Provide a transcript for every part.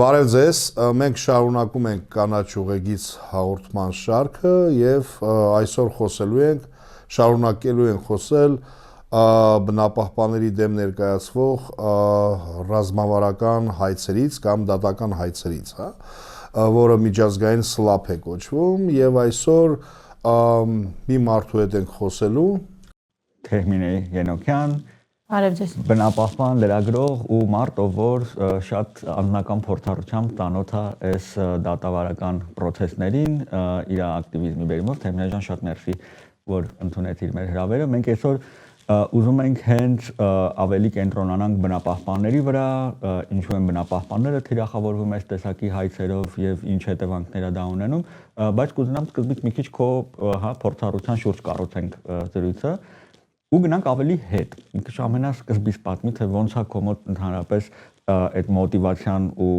Բարև ձեզ, մենք շարունակում ենք կանաչ ուղեգից հաղորդման շարքը եւ այսօր շարունակելու ենք խոսել բնապահպանների դեմ ներկայացվող ռազմավարական հայցերից կամ դատական հայցերից, որը միջազգային SLAPP է կոչվում եւ այսօր մի մարդու հետ ենք խոսելու Թերմինե Ենոքյան Բարև ձեզ։ Բնապահպան լրագրող ու մարդ, ով որ շատ անձնական փորձառությամբ ծանոթ է այս դատավարական process-ներին, իր ակտիվիզմի բերումով, Թերմինե ջան, շատ մերսի, որ ընդունեցիր մեր հրավերը։ Մենք այսօր ուզում ենք հենց ավելի կենտրոնանանք բնապահպանների վրա, ինչու են բնապահպանները թիրախավորվում այս տեսակի հայցերով եւ ինչ հետևանքներ է դա ունենում, բայց կուզենամ սկզբից մի քիչ քո փորձառության շուրջ կառուցենք զրույցը։ Ու գնանք ավելի հետ։ Ինքը ամենասկզբից պատմի, թե ոնց է քո մոտ ընդհանրապես այդ մոտիվացիան ու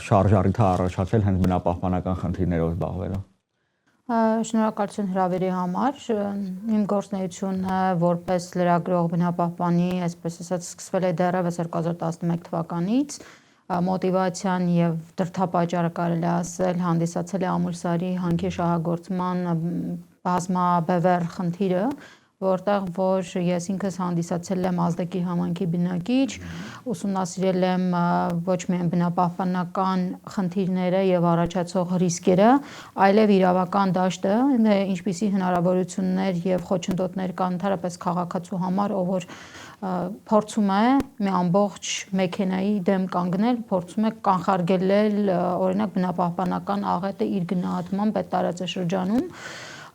շարժառիթը առաջացել հենց բնապահպանական խնդիրներով զբաղվելու։ Շնորհակալություն հրավերի համար։ Իմ գործունեությունը որպես լրագրող բնապահպանի, այսպես ասած, սկսվել է դեռևս 2011 թվականից։ Մոտիվացիան եւ դրդապատճառը կարելի ասել հանդիսացել է ամուլսարի հանքի շահագործման բազմաբևեռ խնդիրը, որտեղ որ ես ինքս հանդիսացել եմ Ազդակի համայնքի բնակիչ, ուսումնասիրել եմ ոչ միայն բնապահպանական խնդիրները եւ առաջացող ռիսկերը, այլև իրավական դաշտը, ինչպիսի հնարավորություններ եւ խոչընդոտներ կան ընդհանրապես քաղաքացու համար, ով որ փորձում է մի ամբողջ մեքենայի դեմ կանգնել, փորձում է կանխարգելել օրինակ բնապահպանական աղետը իր գնահատմամբ այդ տարածաշրջանում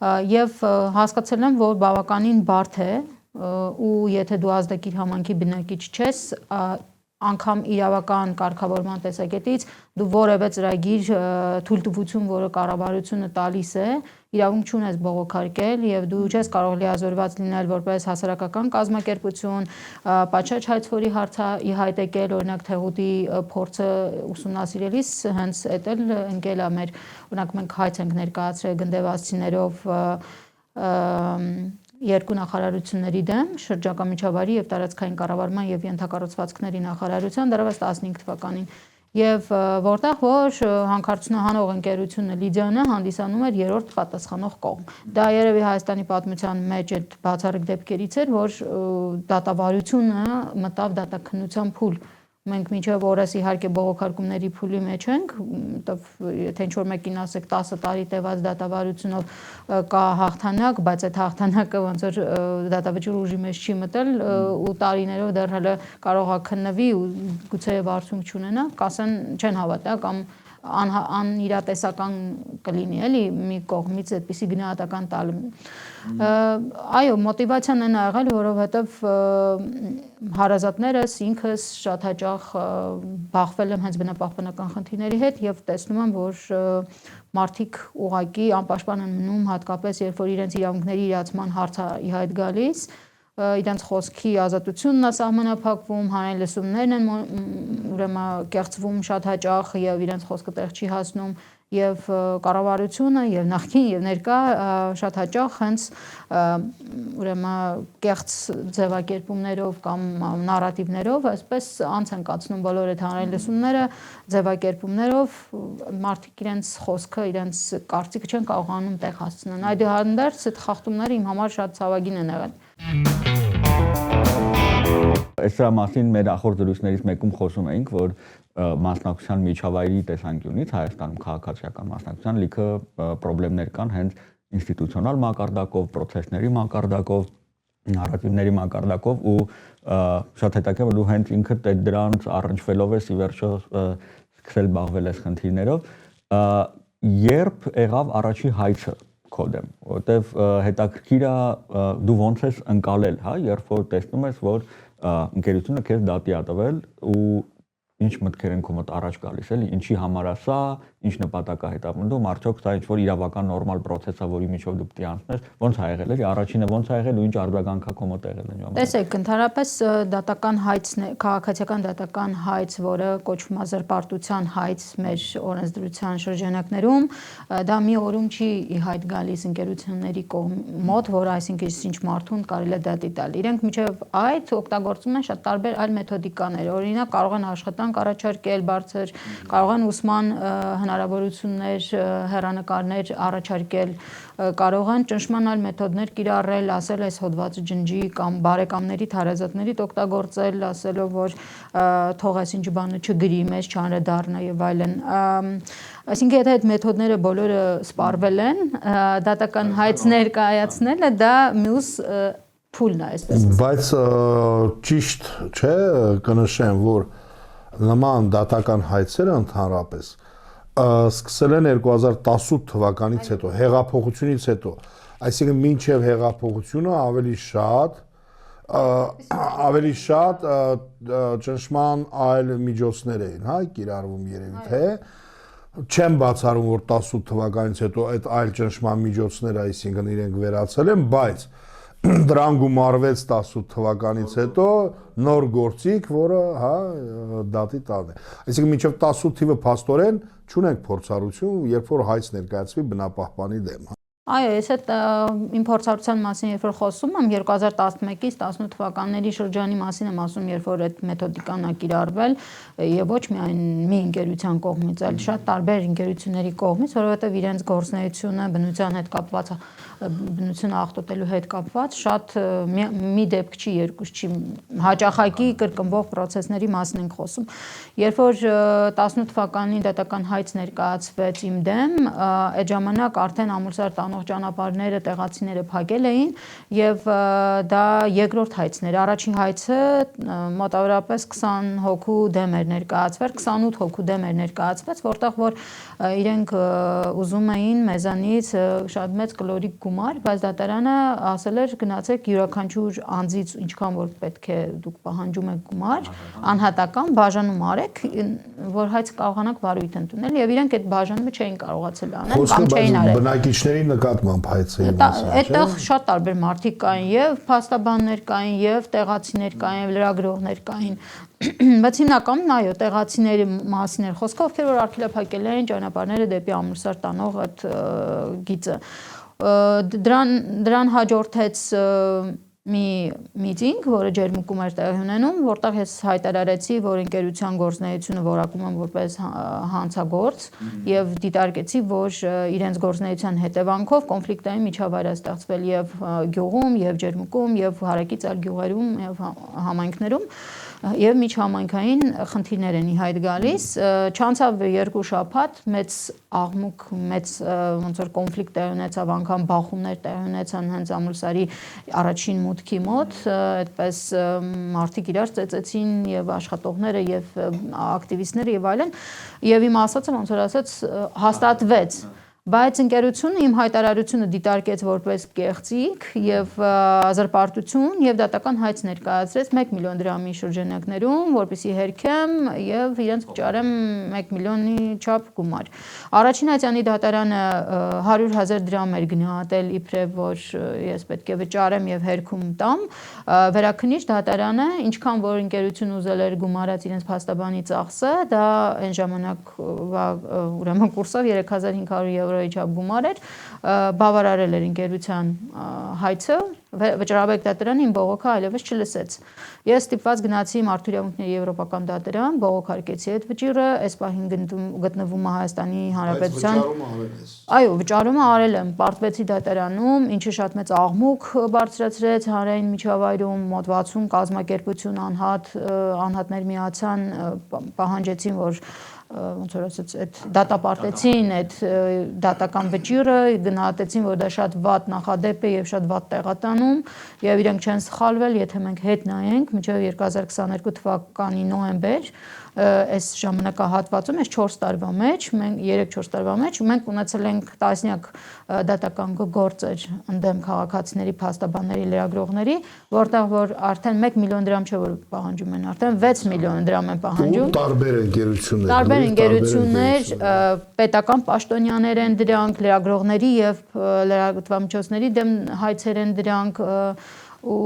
եւ հասկացել եմ, որ բավականին բարդ է ու եթե դու Ազդակի համայնքի բնակիչ չես, անգամ իրավական կարգավորման տեսակետից դու որևէ ծրագիր թույլտվություն, որը կառավարությունը տալիս է, իրավունք չունես բողոքարկել եւ դու չես կարող լիազորված լինել որպես հասարակական կազմակերպություն, պատշաճ հայցվորի հարցը իհայտ եկել, օրինակ Թեղուտի փորձը ուսումնասիրելիս հենց էդ էլ ընկել է մեր, օրինակ մենք հայց ենք ներկայացրել գնդեվացիներով երկու նախարարությունների դեմ, շրջակա միջավայրի եւ տարածքային կառավարման եւ ենթակառուցվածքների նախարարության դեռևս 15 թվականին եւ որտեղ որ հանքարդյունահանող ընկերությունը Լիդիանը հանդիսանում էր երրորդ պատասխանող կողմ։ Դա երևի Հայաստանի պատմության մեջ այդ բացառիկ դեպքերից էր, որ դատավարությունը մտավ դատաքննության փուլ։ Մենք մինչև օրս իհարկե բողոքարկումների փուլի մեջ ենք, եթե ինչ-որ մեկին ասեք 10 տարի տևած դատավարությունով կա հաղթանակ, բայց այդ հաղթանակը ոնց որ դատավճիռ ուժի մեջ չի մտել ու տարիներով դեռ հələ կարող է քննվի ու գուցեև արդյունք չունենա, կասեն չեն հավատա կամ անիրատեսական կլինի, էլի մի կողմից այդպիսի գնահատական տալը։ Այո, մոտիվացիան այն ա եղել, որովհետև հարազատներս ինքս շատ հաճախ բախվել եմ հենց բնապահպանական խնդիրների հետ եւ տեսնում եմ, որ մարդիկ ուղղակի անպաշտպան են մնում, հատկապես երբ որ իրենց իրավունքների իրացման հարց է իհայտ գալիս, իրենց խոսքի ազատությունն է սահմանափակվում, հանրային լսումներն են ուրեմն կեղծվում շատ հաճախ եւ իրենց խոսքը տեղ չի հասնում եւ կառավարությունը եւ նախկին եւ ներկա շատ հաճախ հենց ուրեմն կեղծ ձևակերպումներով կամ նարատիվներով այսպես անց են կացնում բոլոր այդ հանրային լսումները ձևակերպումներով մարդիկ իրենց խոսքը, իրենց կարծիքը չեն կարողանում տեղ հասցնել։ Այդուհանդերձ այդ խախտումները իմ համար շատ ցավագին են եղել։ Այս մասին մեր ախորդ զրույցներից մեկում խոսում էինք, որ մասնակցության միջավայրի տեսանկյունից Հայաստանում քաղաքացիական մասնակցության լիքը խնդիրներ կան հենց ինստիտուցիոնալ մակարդակով, process-ների մակարդակով, նարատիվների մակարդակով ու շատ հետաքրքիր որ դու հենց ինքդ դրանց առնչվելով ես ի վերջո սկսել զբաղվել այս խնդիրներով, երբ եղավ առաջի հայցը քո դեմ, որտեվ հետաքրքիր է դու ոնց ես ընկալել, երբ որ տեսնում ես, որ ընկերությունը քեզ դատի է տվել ու ինչ մտքեր են քո մոտ առաջ գալիս, էլի, ինչի համար է սա, ինչ նպատակ է հետապնդում, արդյոք դա ինչ որ իրավական նորմալ process է, որի միջով դու պետք է անցնես, ոնց է եղել, էլի առաջինը ոնց է եղել ու ինչ արձագանք է քո մոտ եղել այն ժամանակ։ Տեսեք, ընդհանրապես դատական հայցն է, քաղաքացիական դատական հայց, որը կոչվում է զրպարտության հայց մեր օրենսդրության շրջանակներում, դա մի օրում չի ի հայտ գալիս ընկերությունների մոտ, որ այսինքն ինչ մարդուն կարելի է դատի տալ։ Իրենք միջև այդ օգտագործում են շատ տարբեր այլ մեթոդիկաներ, օրինակ կարող են աշխատանք առաջարկել բարձր, կարող են ուսման հնարավորություններ, հեռանկարներ առաջարկել, կարող են ճնշման այլ մեթոդներ կիրառել, ասել այս հոդվածը ջնջի կամ բարեկամների հարազատներիդ օգտագործել, ասելով որ թող այսինչ բանը չգրի մեզ, չանդրադառնա եւ այլն։ Այսինքն եթե այդ մեթոդները բոլորը սպառվել են, դատական հայց ներկայացնելը դա մյուս փուլն է, այսպես ասած։ Բայց ճիշտ չէ, կնշեմ, որ նման դատական հայցերը ընդհանրապես սկսել են 2018 թվականից հետո, հեղափոխությունից հետո, այսինքն մինչև հեղափոխությունը ավելի շատ ճնշման այլ միջոցներ էին, հա, կիրառվում երևի թե չեմ բացառում, որ 18 թվականից հետո այդ այլ ճնշման միջոցները, այսինքն իրենք վերացել են, բայց դրան գումարվեց 18 թվականից հետո նոր գործիք, որը հա դատի տալն է։ Այսինքն մինչև 18 թիվը փաստորեն չունենք փորձառություն, երբ որ հայց ներկայացվի բնապահպանի դեմ։ Այո, ես այդ իմ փորձառության մասին երբ որ խոսում եմ 2011-ից 18 թվականների շրջանի մասին եմ ասում, երբ որ այդ մեթոդիկան է կիրառվել եւ ոչ միայն մի ընկերության կողմից, այլ շատ տարբեր ընկերությունների կողմից, որովհետեւ իրենց գործունեությունը բնության հետ կապված բնությունը աղտոտելու հետ կապված շատ մի դեպք չի, երկուս չի, հաճախակի կրկնվող process-ների մասին ենք խոսում։ Երբ որ 18 թվականի դատական հայց ներկայացվեց իմ դեմ, այդ ժամանակ արդեն ամուսար տանող ճանապարհները տեղացիները փակել էին եւ դա երկրորդ հայցն էր։ Առաջին հայցը մոտավորապես 20 հոգու դեմ էր ներկայացվել, 28 հոգու դեմ էր ներկայացված, որտեղ որ իրենք ուզում էին մեզանից շատ մեծ կլորիկ գումար, բայց դատարանը ասել էր գնացեք յուրաքանչյուր անձից ինչքան որ պետք է դուք պահանջում եք գումար, անհատական բաժանում արեք, որ հայց կարողանաք վարույթ ընդունել եւ իրենք այդ բաժանումը չէին կարողացել անել կամ չէին արել։ Բնակիչների նկատմամբ հայցերի մասին, այդտեղ շատ տարբեր մարդիկ կային եւ փաստաբաններ կային եւ տեղացիներ կային եւ լրագրողներ կային։ Բայց հիմնականում այո, տեղացիների մասին էր խոսքը, ովքեր որ արգելափակել էին ճանապարհները դեպի Ամուլսար տանող այդ գիծը։ Դրան հաջորդեց մի միտինգ, որը ջերմուկում էր տեղի ունենում, որտեղ ես հայտարարեցի, որ ընկերության գործունեությունը որակում եմ որպես հանցագործ եւ դիտարկեցի, որ իրենց գործունեության հետևանքով կոնֆլիկտային միջավայր է ստեղծվել եւ գյուղում, եւ ջերմուկում, եւ հարակից այլ գյուղերում եւ համայնքներում եւ միջհամայնքային խնդիրներ են ի հայտ գալիս։ Չանցավ 2 շաբաթ մեծ աղմուկ, մեծ ոնց որ կոնֆլիկտ տեղի ունեցավ, անգամ բախումներ տեղի ունեցան հենց Ամուլսարի առաջին մուտքի մոտ, այդպես մարդիկ իրար ծեծեցին եւ աշխատողները եւ ակտիվիստները եւ այլն, եւ իմ ասածը ոնց որ ասած հաստատվեց։ Բայց ընկերությունը իմ հայտարարությունը դիտարկեց որպես կեղծիք եւ զրպարտություն եւ դատական հայց ներկայացրեց 1 միլիոն դրամի շրջանակներում, որպեսզի հերքեմ եւ իրենց վճարեմ 1 միլիոնի չափ գումար։ Առաջին այցյանի դատարանը 100,000 դրամ էր գնահատել իբրև որ ես պետք է վճարեմ եւ հերքում տամ։ Վերաքննիչ դատարանը, ինչքան որ ընկերությունը ուզել էր գումարած իրենց փաստաբանի ծախսը, դա այն ժամանակ ուրեմն կուրսով 3500 եվրոյի չափ գումար էր, բավարարել էր ընկերության հայցը, վճարաբեկ դատարանը իմ բողոքը այլևս չլսեց։ Ես ստիպված գնացի Մարդու իրավունքների եվրոպական դատարան, բողոքարկեցի այդ վճիռը, այս պահին գտնվում է Հայաստանի Հանրապետության։ Այո, վճարումը արել եմ, պարտվեցի դատարանում, ինչը շատ մեծ աղմուկ բարձրացրեց հանրային միջավայրում, մոտ 60 կազմակերպություն անհատներ միացան, պահանջեցին, որ ոնց որ ասած այդ դատապարտեցին այդ դատական վճիռը, գնահատեցին, որ դա շատ վատ նախադեպ է եւ շատ վատ տեղատանում եւ իրենք չեն սխալվել, եթե մենք հետ նայենք մինչեւ 2022 թվականի նոյեմբեր այս ժամանակահատվածում, այս 4 տարվա մեջ, մենք 3-4 տարվա մեջ մենք ունեցել ենք տասնյակ դատական գործեր ընդդեմ քաղաքացիների, փաստաբանների, լրագրողների, որտեղ որ արդեն 1 միլիոն դրամ չէ որ պահանջում են, արդեն 6 միլիոն դրամ են պահանջում։ Տարբեր ընկերություններ, պետական պաշտոնյաներ են դրանք, լրագրողների եւ լրատվամիջոցների դեմ հայցեր են դրանք ու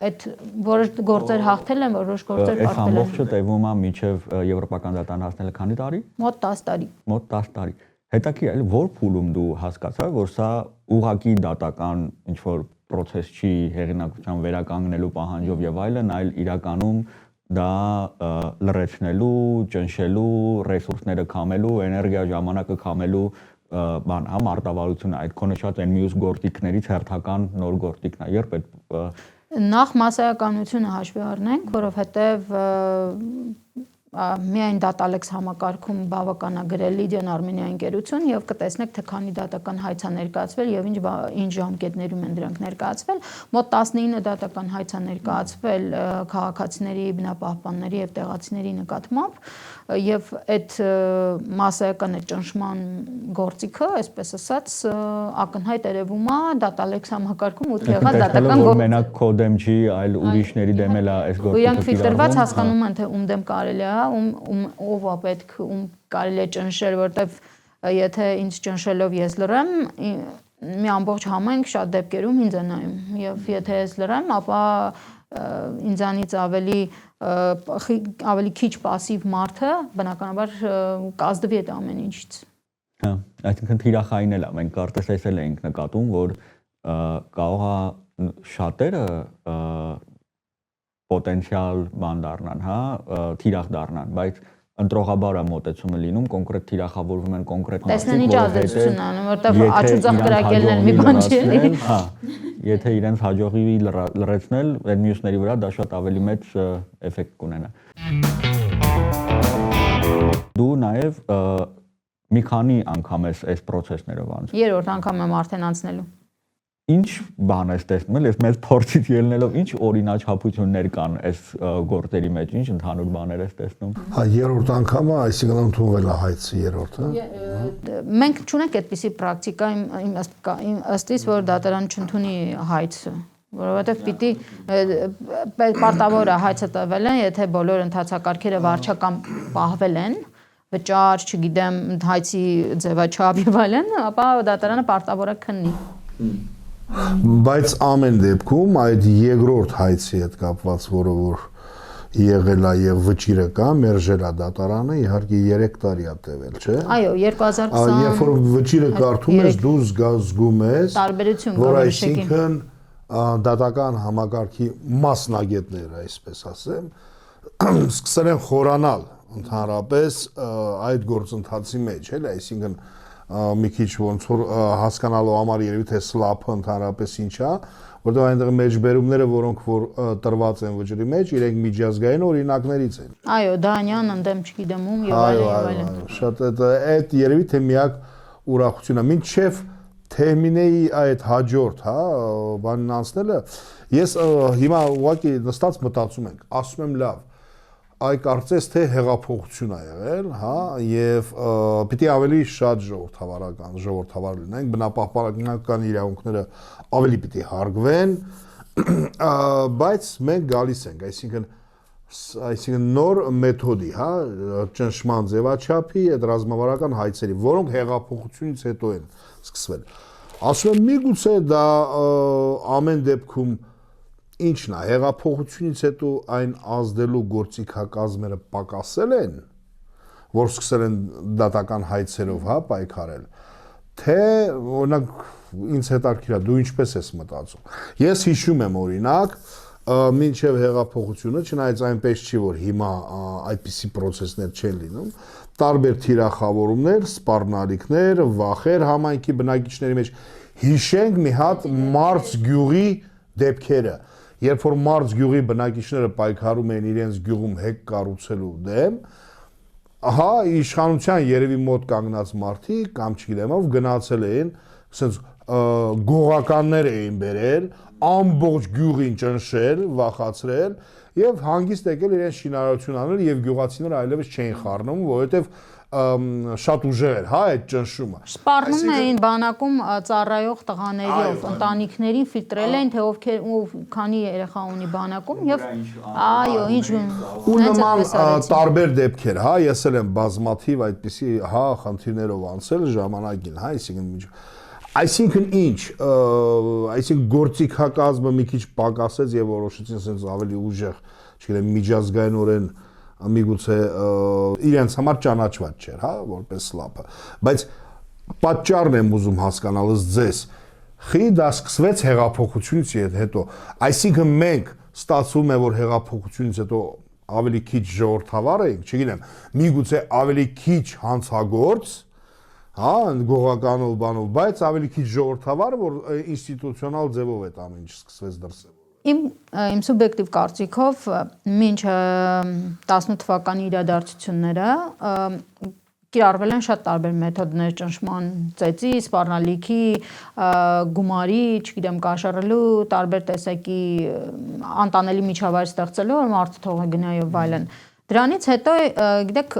այդ որոշ գործեր հաղթել են, որոշ գործեր պարտվել են։ Այս ամբողջը տևում է մինչև եվրոպական դատարան հասնելը քանի տարի։ Մոտ 10 տարի։ Մոտ 10 տարի։ Հետաքրքիր է, որ փուլում դու հասկացա, որ սա ուղղակի դատական ինչ-որ process չի հեղինակության վերականգնելու պահանջով եւ այլն, այլ իրականում դա լրացնելու, ճնշելու, ռեսուրսները քամելու, էներգիա ժամանակը քամելու բան, մարտավարությունը այդ քոնը շատ այն մյուս գործիքներից հերթական նոր գործիքն է, երբ այդ Նախ մասսայականությունը հաշվի առնենք, որովհետև միայն դատալեքս համակարգում բավական է գրել Լիդիան Արմենիա ընկերություն եւ կտեսնեք թե քանի դատական հայց է ներկայացվել եւ ինչ ժամկետներում են դրանք ներկայացվել։ Մոտ 19 դատական հայց է ներկայացվել քաղաքացիների, բնապահպանների եւ տեղացիների նկատմամբ եւ այդ մասսայական այդ ճնշման գործիքը, այսպես ասած, ակնհայտ երևում է դատալեքս համակարգում ու եղած դատական գործ մենակ քո դեմ չի, այլ ուրիշների դեմ էլ է այս գործիքը։ Իրանք ֆիլտրված հասկանում են թե ում դեմ կարելի է, ով է պետք, ում կարելի է ճնշել, որտեվ եթե ինձ ճնշելով ես լռեմ, մի ամբողջ համայնք շատ դեպքերում ինձ է նայում եւ եթե ես լռեմ, ապա ինձանից ավելի քիչ пассив մարդը բնականաբար կազդվի այդ ամեն ինչից։ Հա, այսինքն թիրախային էլ է, մենք կարծես տեսել ենք նկատում, որ կարող է շատերը պոտենցիալ բան դառնան, հա, թիրախ դառնան, բայց ընտրողաբար է մոտեցումը լինում, կոնկրետ թիրախավորվում են կոնկրետ մարդիկ, տեսնեն ինչ ազդեցություն անում, որտեղ աչուձախ կրակելն են մի բան չի էլի։ Հա, եթե իրենց հաջողի լրացնել, այդ մյուսների վրա դա շատ ավելի մեծ էֆեկտ կունենա։ Դու նաև մի քանի անգամ այս process-ներով անցել։ Երրորդ անգամ եմ արդեն անցնելու։ Ինչ բան ես տեսնում, ես մեծ փորձից ելնելով ինչ օրինաչափություններ կան այս գործերի մեջ, ինչ ընդհանուր բաներ ես տեսնում։ Հա, երրորդ անգամը, այսինքն ընդունվել է հայցի երրորդը։ Մենք չունենք այդպիսի պրակտիկա, ըստ իս, որ դատարան չընդունի հայցը, որովհետև պիտի պարտավոր է հայցը տվել են, եթե բոլոր ընթացակարգերը վարչական պահվել են, վճար, չգիտեմ, հայցի ձևաչափ եւ այլն, ապա դատարանը պարտավոր է քննի։ Բայց ամեն դեպքում այդ երկրորդ հայցի հետ կապված, որը որ եղել է եւ վճիրը կա, մերժել է դատարանը, իհարկե 3 տարի է տևել, չէ՞։ Այո, 2020 Երբ որ վճիրը կարդում ես, դու զգում ես, որ այսինքն դատական համակարգի մասնագետները, այսպես ասեմ, սկսել են խորանալ ընդհանրապես այդ գործընթացի մեջ, էլի, այսինքն մի քիչ ոնց որ հասկանալու համար երևի թե սլափը ընդհանրապես ինչ է, որտեղ այնտեղ մեջբերումները, որոնք որ տրված են վճռի մեջ, իրենք միջազգային օրինակներից են։ Այո, Դանյան ընդդեմ չգիտեմ ում եւ այլն։ Շատ այդ երևի թե միակ ուրախությունն է։ Մինչև թերմինեի այդ հաջորդ, հա, բանն անցնելը, ես հիմա ուղղակի նստած մտածում ենք, ասում եմ լավ, այ կարծես թե հեղափոխություն է եղել, հա, եւ պիտի ավելի շատ ժողովրդավար լինենք, բնապահպանական իրավունքները ավելի պիտի հարգվեն, բայց մենք գալիս ենք, այսինքն նոր մեթոդի, հա, ճնշման ձևաչափի, այդ ռազմավարական հայցերի, որոնք հեղափոխությունից հետո են սկսվել։ Ասում եմ միգուցե դա ամեն դեպքում ինչն է, հեղափոխությունից հետո այն ազդելու գործիքակազմերը պակասել են, որ սկսել են դատական հայցերով, հա, պայքարել, թե օրինակ ինձ հետաքրքիր է, դու ինչպես ես մտածում։ Ես հիշում եմ օրինակ, մինչև հեղափոխությունը, չնայած այնպես չի, որ հիմա այդպիսի process-ներ չեն լինում, տարբեր թիրախավորումներ, սպառնալիքներ, վախեր համայնքի բնակիչների մեջ, հիշենք մի հատ Մարց գյուղի դեպքերը, երբ որ Մարց գյուղի բնակիչները պայքարում էին իրենց գյուղում հեկ կառուցելու դեմ, ահա իշխանության երևի մոտ կանգնած մարդիկ կամ չգիտեմ ով գնացել էին, ասենց գողականներ էին բերել, ամբողջ գյուղին ճնշել, վախացրել, եւ հանգիստ եկել իրեն շինարարություն անել եւ գյուղացիները այլևս չէին խառնում, որովհետեւ շատ ուժեղ էր, հա, այդ ճնշումը։ Սպառնում էին բանակում ծառայող տղաներով, ընտանիքներին ֆիլտրել էին, թե ովքեր քանի երեխա ունի բանակում եւ այո, ինչ ու նման տարբեր դեպքեր, հա, ես էլ եմ բազմաթիվ այդպիսի, հա, խնդիրներով անցել ժամանակին, հա, այսինքն ինչ, այսինքն գործիքակազմը մի քիչ պակասեց եւ որոշեցին ասենց ավելի ուժեղ, չգիտեմ, միջազգայինորեն միգուցե իրենց համար ճանաչված չէր, հա, որպես սլափը, բայց պատճառն եմ ուզում հասկանալ ձեզ, խի դա սկսվեց հեղափոխությունից հետո, այսինքն մենք ստացվում է, որ հեղափոխությունից հետո ավելի քիչ ժողովրդավար ենք, չգիտեմ, միգուցե ավելի քիչ հանցագործ, հա, գողականով բանով, բայց ավելի քիչ ժողովրդավար, որ ինստիտուցիոնալ ձևով այդ ամեն ինչ սկսվեց դրսևորվել։ Իմ սուբյեկտիվ կարծիքով մինչ 18 թվականի իրադարձությունները կիրառվել են շատ տարբեր մեթոդներ ճնշման ծեծի, սպառնալիքի, գումարի, չգիտեմ, կաշառելու, տարբեր տեսակի անտանելի միջավայր ստեղծելու, որ մարդը թողը գնա եւ այլն։ Դրանից հետո, գիտեք,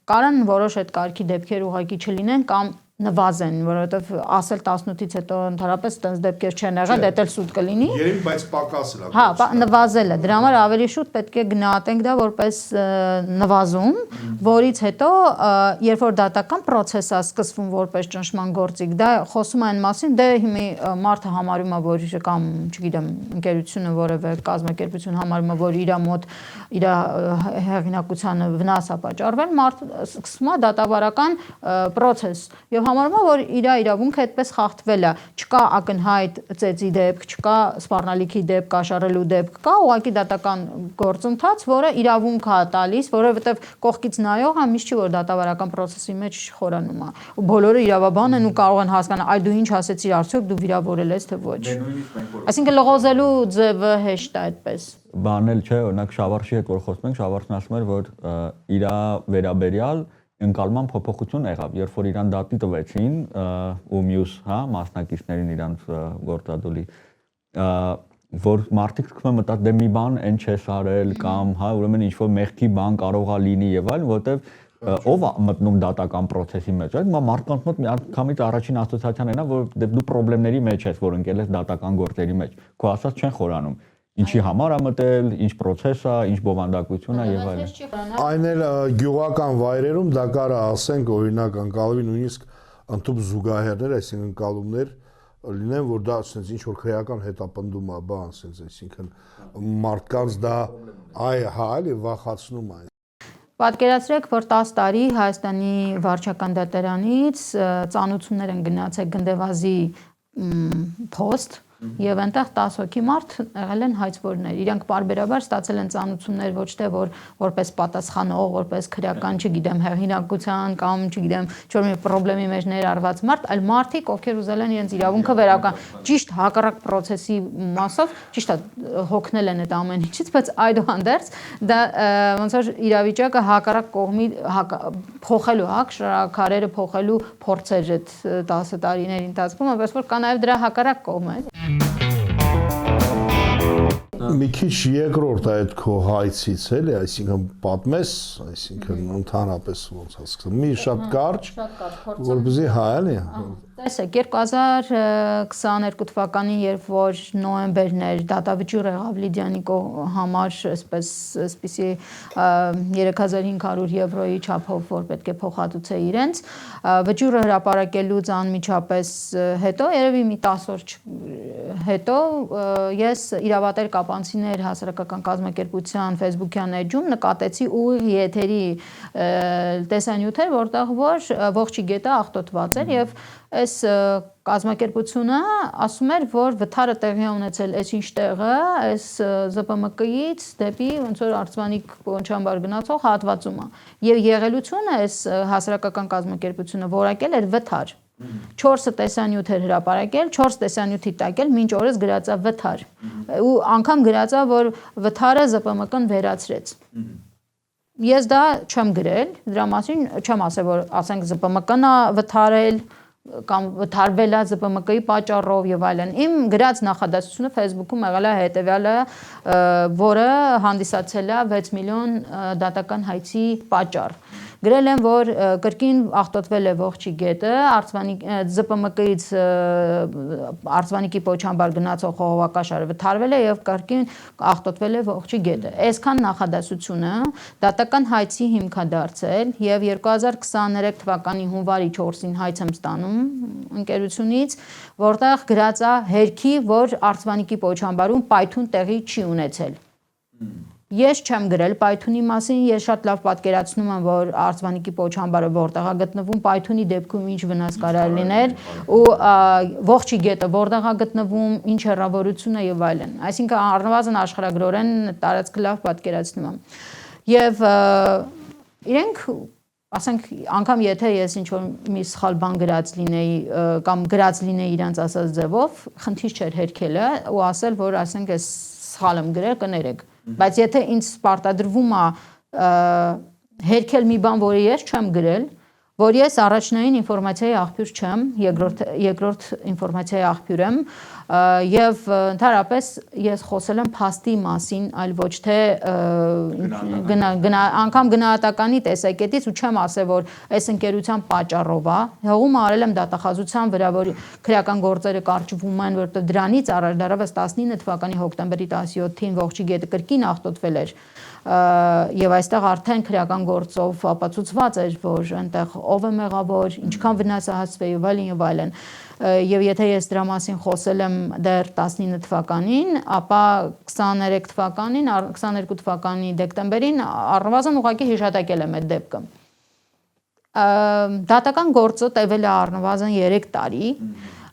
կարան որոշ այդ կարգի դեպքեր ուղղակի չլինեն կամ նվազեն, որովհետև ասել 18-ից հետո ընդհանրապես այդպես դեպքեր չեն եղել, դա էլ սուտ կլինի։ Երևի, բայց պակասել է։ Հա, նվազել է։ Դրա համար ավելի շուտ պետք է գնահատենք դա որպես նվազում, որից հետո, երբ որ դատական process-ը սկսվում որպես ճնշման գործիք, դա խոսում է այն մասին, դե հիմա մարդը համարում է, որ կամ, չգիտեմ, ընկերությունը որևէ կազմակերպություն համարում է, որ իր մոտ իր հեղինակությանը վնաս է պատճառվել, մարդը սկսում է դատավարական process եւ համարում է, որ իր իրավունքը այդպես խախտվել է, չկա ակնհայտ ծեծի դեպք, չկա սպառնալիքի դեպք, կաշառելու դեպք, կա ուղղակի դատական գործընթաց, որը իրավունք է տալիս, որովհետեւ կողքից նայողը միշտ չի որ դատավարական process-ի մեջ խորանում է։ Ու բոլորը իրավաբան են ու կարող են հասկանալ, այ դու ինչ ասեցիր, արդյոք դու վիրավորել ես թե ոչ։ Այսինքն լղոզելու ձևը հեշտ է այդպես։ Բանել չէ, օրինակ Շավարշի հետ որ խոսում ենք, Շավարշն ասում էր, որ իր վերաբերյալ ընկալման փոփոխություն եղավ, երբ որ իրան դատի տվեցին ու մյուս, հա, մասնակիցներին իրանց գործադուլի, որ մարդիկ սկսում են մտածել, դե մի բան այն չես արել կամ, հա, ուրեմն ինչ որ մեղքի բան կարող է լինի եւ այլն, որովհետեւ ով է մտնում դատական process-ի մեջ, այդ մարդկանց մոտ միանգամից առաջին ասոցիացիան այնա, որ դու խնդիրների մեջ ես, որ ընկել ես դատական գործերի մեջ, քո ասած չեն խորանում։ Ինչի համար է մտել, ինչ process է, ինչ բովանդակություն է եւ այլն։ Այն էլ գյուղական վայրերում դա կարա ասենք օրինակ անցալվի նույնիսկ ընդհանուր զուգահեռներ, այսինքն ընկալումներ լինեն, որ դա ասենց ինչ որ քրեական հետապնդում է, բան, ասենց, այսինքն մարդկանց դա հա, էլի վախացնում է։ Պատկերացրեք, որ 10 տարի Հայաստանի վարչական դատարանից ծանոթություններ են գնացել Գնդեվազի post եւ այնտեղ 10 հոգի մարդ եղել են հայցվորներ։ Իրանք բարբերաբար ստացել են ծանոթություններ ոչ թե որպես պատասխանող, որպես քրեական, չգիտեմ, հեղինակության կամ, չգիտեմ, ինչ-որ մի խնդրի մեջ ներառված մարդ, այլ մարդիկ, ովքեր ուզել են իրենց իրավունքը վերականգնել։ Ճիշտ հակառակ process-ի մասով, ճիշտ է, հոգնել են այդ ամեն ինչից, բայց այդուհանդերձ դա ոնց որ իրավիճակը հակառակ կողմի փոխելու, հա, շարակարերը փոխելու փորձեր այդ 10 տարիների ընթացքում, այնպես որ կա նաև դրա հակառակ կողմը։ Մի քիչ երկրորդ այդ քո հայցից էլի, այսինքն պատմես, այսինքն ընդհանրապես ոնց է սկսվում։ Մի շատ կարճ, որպեսզի հա էլի։ Տեսեք, 2022 թվականին, երբ որ նոյեմբերն էր, դատավճիռ եղավ Լիդիանի համար, այսպիսի 3500 եվրոյի չափով, որ պետք է փոխհատուցե իրենց, վճիռը հրապարակելուց անմիջապես հետո, երևի մի 10 օր հետո, ես իրավատեր կապանցիներ հասարակական կազմակերպության Facebook-յան էջում նկատեցի ուղիղ եթերի տեսանյութեր, որտեղ որ ողջի գետը աղտոտված էր եւ այս կազմակերպությունը ասում էր, որ վթարը տեղի է ունեցել այս ինչ տեղը, այս ԶՊՄԿ-ից դեպի ոնց որ Արցվանիկ Պոնչամբար գնացող հատվածում է։ Եվ եղելությունը այս հասարակական կազմակերպությունը որակել էր վթար։ 4 տեսանյութ էր հրապարակել, 4 տեսանյութի տակ էլ մինչ օրս գրածա վթար։ Ու անգամ գրածա, որ վթարը ԶՊՄԿ-ն վերացրեց։ Ես դա չեմ գրել, դրա մասին չեմ ասել, որ ասենք ԶՊՄԿ-ն է վթարել, կամ վթարվել է ԶՊՄԿ-ի պատճառով եւ այլն։ Իմ գրած նախադասությունը Facebook-ում եղել է հետեւյալը, որը հանդիսացել է 6 միլիոն դատական հայցի պատճառ։ Գրել եմ, որ կրկին աղտոտվել է ողջի գետը, ԶՊՄԿ-ից Արծվանիկի Պոչամբար գնացող խողովակաշարը վթարվել է եւ կրկին աղտոտվել է ողջի գետը։ Այսքան նախադասությունը դատական հայցի հիմք է դարձել եւ 2023 թվականի հունվարի 4-ին հայց եմ ստանում ընկերությունից, որտեղ գրած է հերքի, որ Արծվանիկի Պոչամբարում պայթուն տեղի չի ունեցել։ Ես չեմ գրել պայթունի մասին, ես շատ լավ պատկերացնում եմ, որ Արծվանիկի Պոչամբարը որտեղ է գտնվում, պայթունի դեպքում ինչ վնաս կարող լիներ ու ողջի գետը որտեղ է գտնվում, ինչ հեռավորություն է եւ այլն։ Այսինքն առնվազն աշխարհագրորեն տարածքը լավ պատկերացնում եմ։ Եվ իրենք ասենք անգամ եթե ես ինչ որ մի սխալ բան գրած լինեի կամ գրած լինեի իրանց ասած ձևով, խնդիր չէր հերքելը ու ասել, որ ասենք ես սխալ եմ գրել, կներեք։ Բայց եթե ինձ պարտադրվում է հերքել մի բան, որը ես չեմ գրել, որ ես առաջնային ինֆորմացիայի աղբյուր չեմ, երկրորդ ինֆորմացիայի աղբյուր եմ եւ ընդհանրապես ես խոսել եմ փաստի մասին, այլ ոչ թե անգամ գնահատականի տեսակետից ու չեմ ասել, որ այս ընկերության պատճառով է, հողում արել եմ դատախազության վրա, որ քրեական գործերը կարճվում են, որովհետեւ դրանից առաջ դեռևս 19 թվականի հոկտեմբերի 17-ին ողջի գետը կրկին աղտոտվել էր եւ այստեղ արդեն քրեական գործով ապացուցված էր, որ այնտեղ ով է մեղավոր, ինչքան վնաս է հասցվել եւ այլն եւ այլն։ Եվ եթե ես դրա մասին խոսել եմ դեռ 19 թվականին, ապա 22 թվականի դեկտեմբերին առնվազն ուղղակի հիշատակել եմ այդ դեպքը։ Դատական գործը տևել է առնվազն 3 տարի։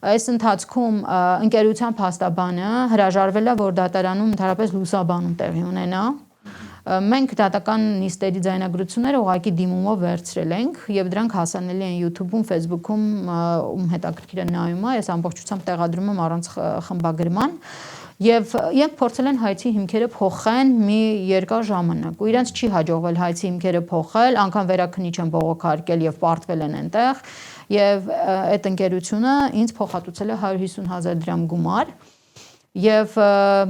Այս ընթացքում ընկերության փաստաբանը հրաժարվել է, որ դատարանում ընդհանրապես լուսաբանում տեղի ունենա։ Մենք դատական նիստերի ձայնագրությունները ուղղակի դիմումով վերցրել ենք եւ դրանք հասանելի են YouTube-ում, Facebook-ում, ում հետաքրքիր է նայում, ես ամբողջությամբ տեղադրում եմ առանց խմբագրման։ Եվ իրենք փորձել են հայցի հիմքերը փոխեն մի երկար ժամանակ ու իրենց չի հաջողվել հայցի հիմքերը փոխել, անգամ վերաքննիչ են բողոքարկել եւ պարտվել են այնտեղ եւ այդ ընկերությունը ինձ փոխհատուցել է 150,000 դրամ գումար։ Եվ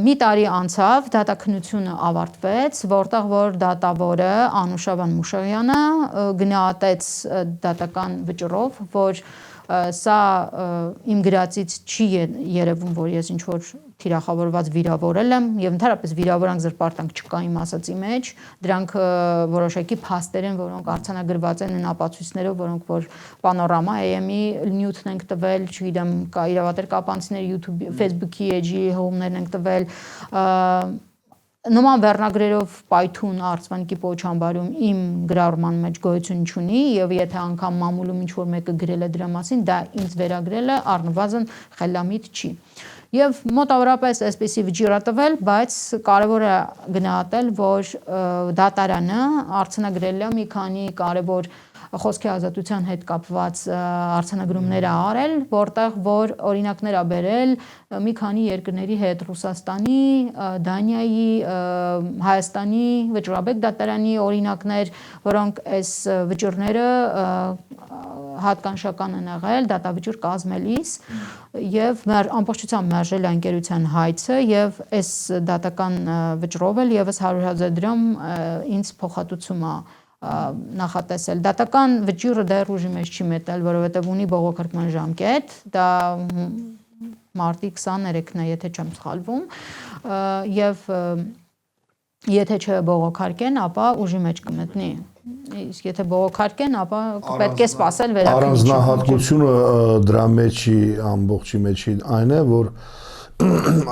մի տարի անցավ, դատաքննությունը ավարտվեց, որտեղ որ դատավորը Անուշավան Մուշեղյանը գնահատեց դատական վճռով, որ սա իմ գրածից չի երևում, որ ես ինչ որ թիրախավորված վիրավորել եմ եւ ընդհանրապես վիրավորանք զրպարտանք չկա իմ ասացի մեջ, դրանք որոշակի փաստեր են, որոնք արձանագրված են ապացույցներով, որոնք որ Պանորամա AM-ի նյութն ենք տվել, չգիտեմ, կա իրավատեր կապանցիների YouTube, Facebook-ի էջի հողումներն ենք տվել, նման վերնագրերով պայթուն Արծվանիկի Պոչամբարում իմ գրառման մեջ գոյություն չունի եւ եթե անգամ մամուլում ինչ որ մեկը գրել է դրա մասին, դա ինձ վերագրելը առնվազն խելամիտ չի։ Եվ մոտավորապես այսպեսի վճիռ է տվել, բայց կարևոր է գնահատել, որ դատարանը արձանագրել է մի քանի կարևոր խոսքի ազատության հետ կապված արձանագրումներ ա արել, որտեղ որ օրինակներ ա բերել մի քանի երկրների հետ Ռուսաստանի, Դանիայի, Հայաստանի վճռաբեկ դատարանի օրինակներ, որոնք այս վճիռները հատկանշական են եղել դատավճիռ կազմելիս եւ ամբողջությամբ մերժել է ընկերության հայցը եւ այս դատական վճռով էլ եւս 100,000 դրամ ինձ փոխհատուցում է նախատեսել։ Դատական վճիռը դեռ ուժի մեջ չի մտել, որովհետև ունի բողոքարկման ժամկետ, դա մարտի 23-ն է, եթե չեմ սխալվում, եւ եթե չբողոքարկեն, ապա ուժի մեջ կմտնի։ Իսկ եթե բողոքարկեն, ապա պետք է սպասել վերաքննիչի։ Առանձնահատկությունը դրա մեջի ամբողջի մեջի այն է, որ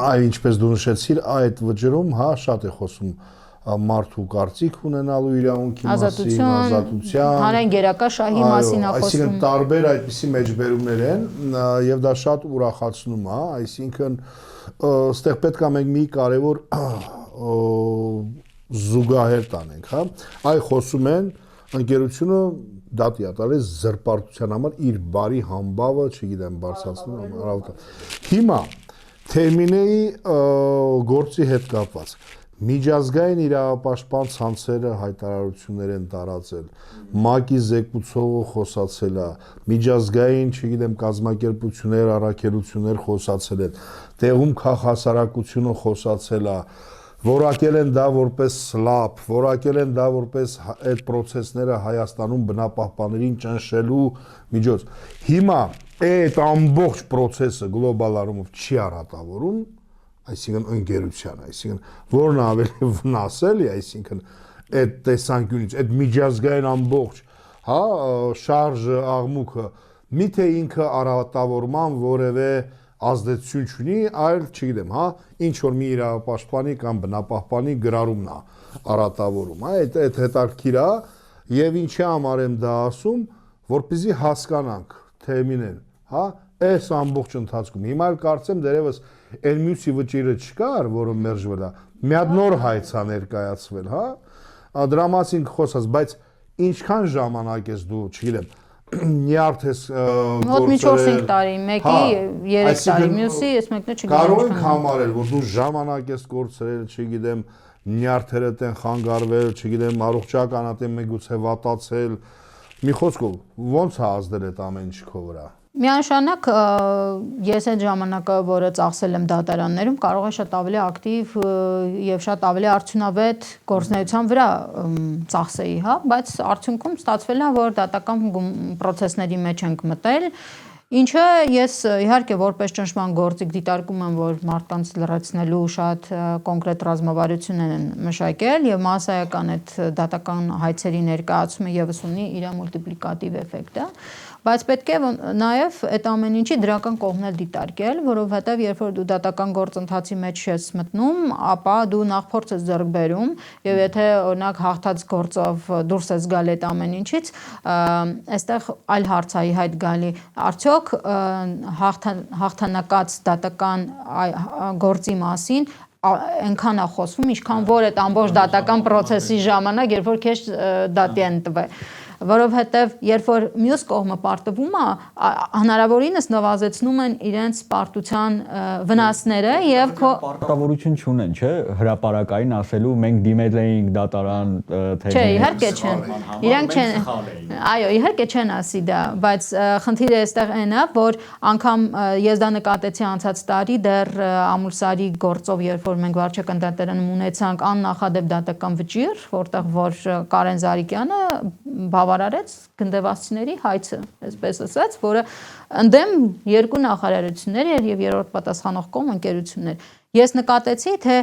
այ ինչպես դու նշեցիր, այդ վճռում հա շատ է խոսում մարդու կարծիք ունենալու իրավունքի մասին, ազատության, հանրային գերակա շահի մասին է խոսում։ Այսինքն տարբեր այդպիսի մեջբերումներ են եւ դա շատ ուրախացնում է, այսինքն այստեղ պետք է մենք մի կարևոր զուգահեռ տանենք, հա։ Այ խոսում են ընկերությունը դատի ատարես զրպարտության համար իր բարի համբավը, չգիտեմ, բարձրացնում։ Հիմա Թերմինեի գործի հետ կապված Միջազգային իրավապաշտպան ցանցերը հայտարարություններ են տարածել, ՄԱԿ-ի զեկուցողը խոսացել է, միջազգային, չգիտեմ, կազմակերպություններ, առաքելություններ խոսացել են, տեղում քաղաքասարակությունը խոսացել է, որակել են դա որպես սլաբ, որակել են դա որպես այդ process-ները Հայաստանում բնապահպաններին ճնշելու միջոց։ Հիմա այդ ամբողջ process-ը գլոբալ առումով չի առատավորում, այսինքն ընկերության, այսինքն որն ավելի վնասելի, այսինքն այդ տեսանկյունից, այդ միջազգային ամբողջ, հա, շարժը, աղմուկը, միթե ինքը առատավորման որևէ ազդեցություն չունի, այլ, չգիտեմ, հա, ինչ որ մի իրավապաշտպանի կամ բնապահպանի գրառումն է առատավորում, հա, այդ հետաքրքիր է, եւ ինչի համար եմ դա ասում, որպեսզի հասկանանք թեմին, հա, այս ամբողջ ընթացքում։ Հիմա էլ կարծեմ դերևս այն մյուսի վճիրը չկար, որը մերժվել է, մի հատ նոր հայց է ներկայացվել, հա, դրա մասին խոսած, բայց ինչքան ժամանակ ես դու, չգիտեմ, նյարդ ես մոտ մի 4-5 տարի, մեկի 3 տարի, մյուսի ես մեկն չգիտեմ։ Կարող ենք համարել, որ դու ժամանակ ես կորցրել, չգիտեմ, նյարդերը տեն խանգարվել, չգիտեմ, առողջական ատեմ մեգուցե վատացել, մի խոսքով, ոնց է ազդել այդ ամեն ինչի քո վրա։ Միանշանակ ես այդ ժամանակը, որը ծախսել եմ դատարաններում, կարող է շատ ավելի ակտիվ եւ շատ ավելի արդյունավետ գործունեության վրա ծախսեի, հա, բայց արդյունքում ստացվել է, որ դատական process-ների մեջ ենք մտել, ինչը ես իհարկե որպես ճնշման գործիք դիտարկում եմ, որ մարդկանց լրացնելու շատ կոնկրետ ռազմավարություն են մշակել եւ մասսայական այդ դատական հայցերի ներկայացումը եւս ունի իր մուլտիպլիկատիվ էֆեկտը, բայց պետք է նաեւ այդ ամեն ինչի դրական կողմն էլ դիտարկել, որովհետեւ երբ որ դու դատական գործընթացի մեջ ես մտնում, ապա դու նախ փորձ ես ձեռք բերում եւ եթե օրինակ հաղթած գործով դուրս ես գալ այդ ամեն ինչից, այստեղ այլ հարց է հայտ գալի, արդյոք հաղթանակած դատական գործի մասին այնքան է խոսվում, ինչքան որ այդ ամբողջ դատական process-ի ժամանակ, երբ որ քեզ դատի են տվել, որովհետև երբ որ մյուս կողմը պարտվում է, հնարավորինս նվազեցնում են իրենց պարտության վնասները եւ պարտավորություն չունեն, չէ, հրապարակային ասելու մենք դիմել էինք դատարան, թե չէ, իհարկե չեն, իրանք չեն, այո, իհարկե չեն ասի դա, բայց խնդիրը այստեղ այն է, որ անգամ ես դա նկատեցի անցած տարի դեռ Ամուլսարի գործով, երբ որ մենք վարչական դատարանում ունեցանք աննախադեպ դատական վճիռ, որտեղ որ Կարեն Զարիկյանը բավարարեց գնդեվացիների հայցը, այսպես ասած, որը ընդդեմ երկու նախարարություններ եւ երրորդ պատասխանող կողմ ընկերություններ։ Ես նկատեցի, թե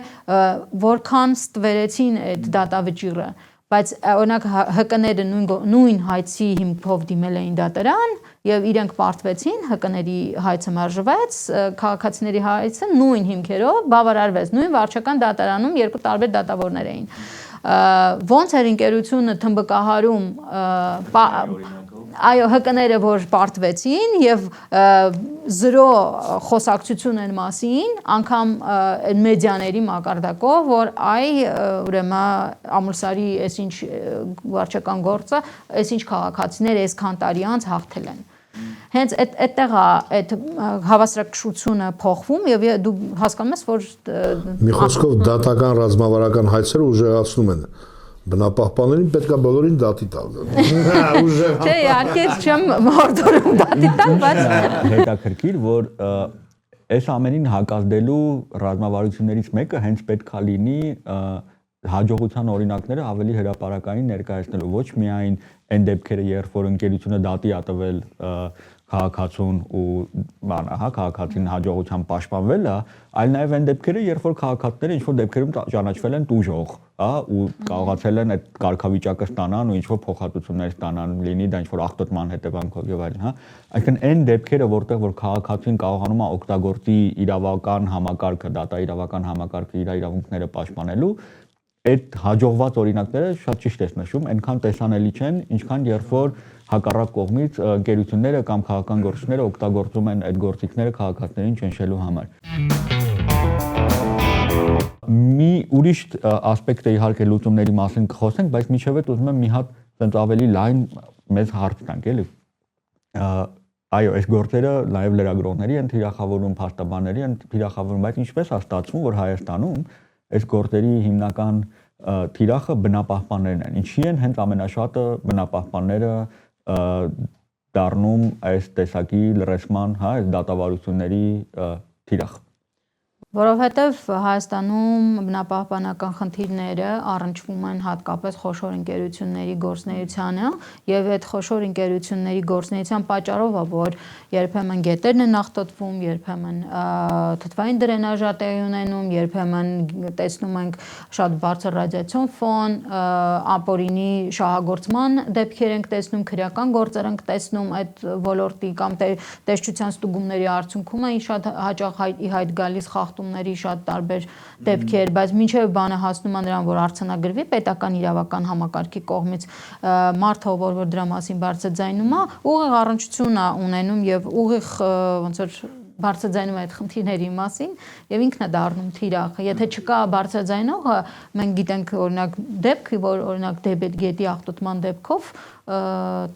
որքան ստվերեցին այդ դատավճիռը, բայց օրինակ ՀԿ-ները նույն հայցի հիմքով դիմել էին դատարան եւ իրենք պարտվեցին, ՀԿ-ների հայցը մերժվեց, քաղաքացիների հայցը նույն հիմքերով բավարարվեց, նույն վարչական դատարանում երկու տարբեր դատավորներ էին։ Ոնց էր ընկերությունը թմբկահարում այո ՀԿ-ները որ պարտվեցին եւ զրո խոսակցություն են մասին անգամ մեդիաների մակարդակով որ ուրեմն Ամուլսարի այսինչ վարչական գործը այսինչ քաղաքացիներ այսքան տարի անց հաղթել են հենց այդտեղ է այդ հավասարակշռությունը փոխվում եւ դու հասկանում ես որ մի խոսքով դատական ռազմավարական հայցերը ուժեղացնում են բնապահպաններին պետք է բոլորին դատի տալ ուժեղ չէ իհարկե չեմ հորդորում դատի տալ բայց հետաքրքիր որ այս ամենին հակազդելու ռազմավարություններից մեկը հենց պետքա լինի հաջողության օրինակները ավելի հրապարակային ներկայացնելու ոչ միայն այն դեպքերը երբ որ ընկերությունը դատի ա տվել քաղաքացուն ու բանը հա քաղաքացին հաջողության պաշտպանվել է այլ նաև այն դեպքերը երբ որ քաղաքացիները ինչ որ դեպքերում ճանաչվել են տուժող հա ու կարողացել են այդ կարգավիճակը ստանան ու ինչ որ փոխհատուցումներ ստանան լինի դա ինչ որ ախտոտման հետևանքով եւ այլն հա այսինքն այն դեպքերը որտեղ որ քաղաքացին կարողանում է օգտագործի իրավական համակարգը դատա իրավական համակարգը իր իրավունքները պաշտպանելու այդ հաջողված օրինակները շատ ճիշտ ես նշում, այնքան տեսանելի չեն, ինչքան երբ որ հակառակ կողմից ընկերությունները կամ քաղաքական գործիչները օգտագործում են այդ գործիքները քաղաքացիներին ճնշելու համար։ Մի ուրիշ ասպեկտ է իհարկե լուծումների մասին կխոսենք, բայց միջև այդ ուզում եմ մի հատ ցենց ավելի լայն մեզ հարց տանք, էլի։ Այո, այս գործերը նաև լրագրողների են թիրախավորում, փաստաբանների են թիրախավորում, բայց ինչպես է ստացվում, որ Հայաստանում այս գործերի հիմնական թիրախը բնապահպաններն են։ Ինչի են հենց ամենաշատը բնապահպանները դառնում այս տեսակի լրացման, հա, այս դատավարությունների թիրախ։ Որովհետև Հայաստանում բնապահպանական խնդիրները առնչվում են հատկապես խոշոր ընկերությունների գործունեությանը եւ այդ խոշոր ընկերությունների գործունեության պատճառով է, որ երբեմն գետերն են աղտոտվում, երբեմն թթվային դրենաժ է տեղի ունենում, երբեմն տեսնում ենք շատ բարձր ռադիացիոն ֆոն, ապօրինի շահագործման դեպքեր ենք տեսնում, քրեական գործեր ենք տեսնում այդ ոլորտի կամ տեսչության ստուգումների արդյունքում է շատ հաճախ ի հայտ գալիս խախտումների շատ տարբեր դեպքեր, բայց մինչև բանը հասնում է նրան, որ արձանագրվի պետական իրավական համակարգի կողմից, մարդը, որ դրա մասին բարձրաձայնում է, ուղիղ առնչություն է ունենում եւ ուղիղ ոնց որ բարձրաձայնում է այդ խնդիրների մասին եւ ինքն է դառնում թիրախը։ Եթե չկա բարձրաձայնողը, մենք գիտենք օրինակ դեպք, որ օրինակ Դեբետ գետի աղտոտման դեպքով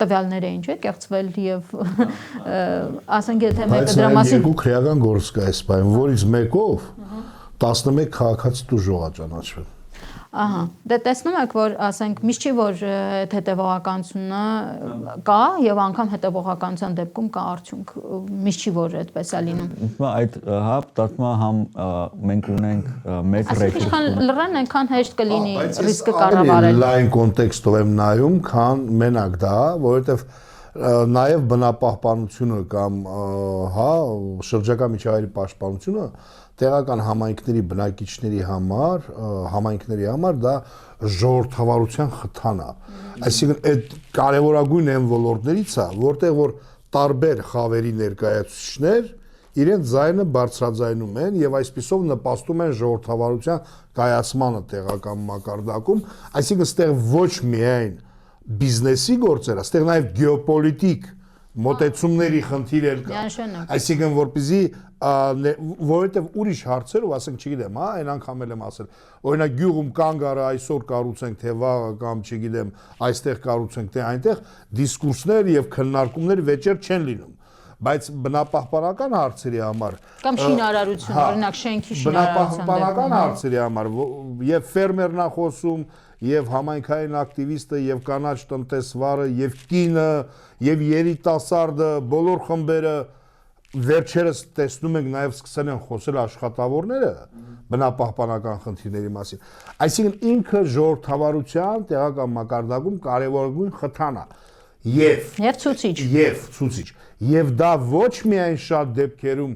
տվյալներ էին, չէ՞, կեղծվել եւ ասենք եթե մեկը դրա մասին երկու քրեական գործ կա այս բան, որից մեկով 11 քաղաքացի դժոխ է ճանաչվել։ Ահա, դե տեսնում եք, որ ասենք միշտ չի որ այդ հետևողականությունը կա եւ անգամ հետևողականության դեպքում կա արդյունք, միշտ չի որ այդպես է լինում։ Ինձ այդ հա դատմա համ մենք ունենք մեծ ռեսուրս։ Այսինքն լրան այնքան հեշտ կլինի ռիսկը կառավարել։ Լայն կոնտեքստով եմ նայում, քան մենակ դա, որովհետեւ նաև բնապահպանությունը կամ հա շրջակա միջավայրի պաշտպանությունը տեղական համայնքների բնակիչների համար դա ժողովրդավարության խթան է։ Այսինքն այդ կարևորագույն այն ոլորտներից է, որտեղ որ տարբեր խավերի ներկայացուցիչներ իրենց ձայնը բարձրաձայնում են եւ այսպիսով նպաստում են ժողովրդավարության կայացմանը տեղական մակարդակում, այսինքն ստեղ ոչ միայն բիզնեսի գործերը, այստեղ նաև գեոպոլիտիկ մոտեցումների խնդիրեր կա։ Այսինքն որպեսզի որովհետև ուրիշ հարցերով, ասենք, չգիտեմ, հա, այն անգամ եմ ասել, օրինակ գյուղում կանգ արա այսօր կառուցենք թե վաղը կամ չգիտեմ, այստեղ կառուցենք թե այնտեղ դիսկուրսներ եւ քննարկումներ վեճեր չեն լինում։ Բայց բնապահպանական հարցերի համար կամ շինարարություն, օրինակ շենքի շինարարության բնապահպանական հարցերի համար եւ ֆերմերն է խոսում եւ համայնքային ակտիվիստը եւ կանաչ տնտեսվարը եւ կինը եւ երիտասարդը բոլոր խմբերը վերջերս տեսնում ենք նաեւ սկսել են խոսել աշխատավորները բնապահպանական խնդիրների մասին այսինքն ինքը ժողովրդավարության տեղական մակարդակում կարևորագույն խթան է եւ ցուցիչ եւ դա ոչ միայն շատ դեպքերում